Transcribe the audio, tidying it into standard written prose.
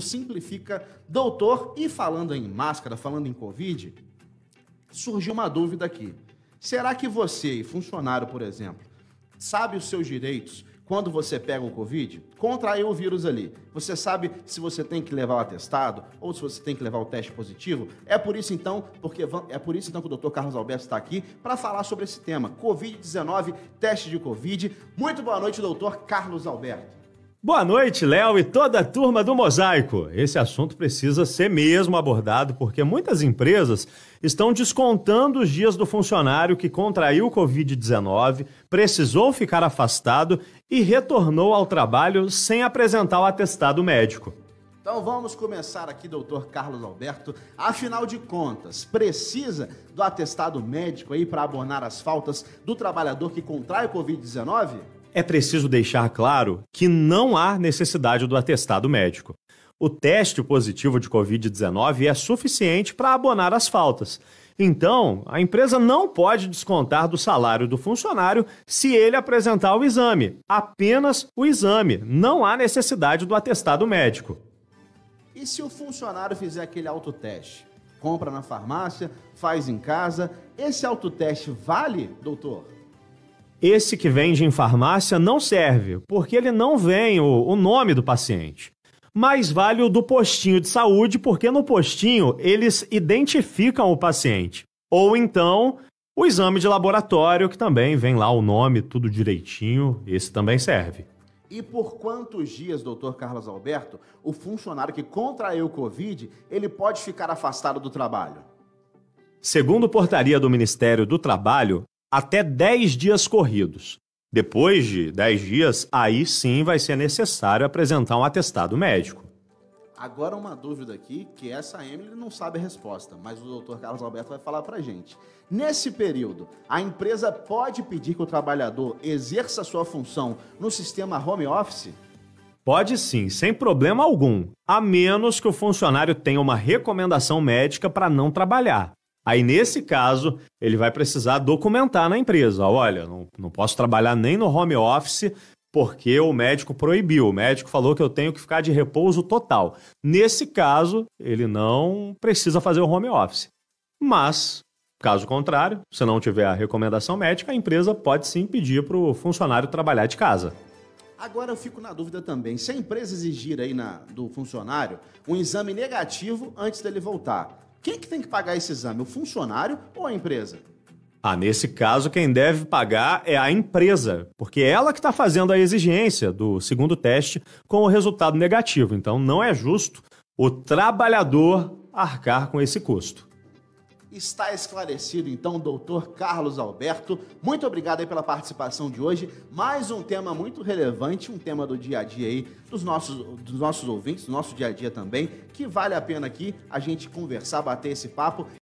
Simplifica, doutor. E falando em máscara, falando em Covid, surgiu uma dúvida aqui. Será que você, funcionário, por exemplo, sabe os seus direitos quando você pega o Covid? Contraiu o vírus ali. Você sabe se você tem que levar o atestado ou se você tem que levar o teste positivo? É por isso então que o Dr. Carlos Alberto está aqui para falar sobre esse tema, Covid-19, teste de Covid. Muito boa noite, doutor Carlos Alberto. Boa noite, Léo e toda a turma do Mosaico. Esse assunto precisa ser mesmo abordado porque muitas empresas estão descontando os dias do funcionário que contraiu o Covid-19, precisou ficar afastado e retornou ao trabalho sem apresentar o atestado médico. Então vamos começar aqui, doutor Carlos Alberto. Afinal de contas, precisa do atestado médico aí para abonar as faltas do trabalhador que contrai o Covid-19? É preciso deixar claro que não há necessidade do atestado médico. O teste positivo de Covid-19 é suficiente para abonar as faltas. Então, a empresa não pode descontar do salário do funcionário se ele apresentar o exame. Apenas o exame. Não há necessidade do atestado médico. E se o funcionário fizer aquele autoteste? Compra na farmácia, faz em casa. Esse autoteste vale, doutor? Esse que vende em farmácia não serve, porque ele não vem o nome do paciente. Mas vale o do postinho de saúde, porque no postinho eles identificam o paciente. Ou então, o exame de laboratório, que também vem lá o nome, tudo direitinho, esse também serve. E por quantos dias, doutor Carlos Alberto, o funcionário que contraiu o Covid, ele pode ficar afastado do trabalho? Segundo portaria do Ministério do Trabalho, até 10 dias corridos. Depois de 10 dias, aí sim vai ser necessário apresentar um atestado médico. Agora uma dúvida aqui, que essa Emily não sabe a resposta, mas o doutor Carlos Alberto vai falar pra gente. Nesse período, a empresa pode pedir que o trabalhador exerça sua função no sistema home office? Pode sim, sem problema algum, a menos que o funcionário tenha uma recomendação médica para não trabalhar. Aí, nesse caso, ele vai precisar documentar na empresa. Olha, não posso trabalhar nem no home office porque o médico proibiu. O médico falou que eu tenho que ficar de repouso total. Nesse caso, ele não precisa fazer o home office. Mas, caso contrário, se não tiver a recomendação médica, a empresa pode sim pedir para o funcionário trabalhar de casa. Agora eu fico na dúvida também, se a empresa exigir aí do funcionário um exame negativo antes dele voltar, quem que tem que pagar esse exame, o funcionário ou a empresa? Nesse caso, quem deve pagar é a empresa, porque é ela que está fazendo a exigência do segundo teste com o resultado negativo. Então, não é justo o trabalhador arcar com esse custo. Está esclarecido, então, doutor Carlos Alberto. Muito obrigado aí pela participação de hoje. Mais um tema muito relevante, um tema do dia a dia aí, dos nossos ouvintes, do nosso dia a dia também, que vale a pena aqui a gente conversar, bater esse papo.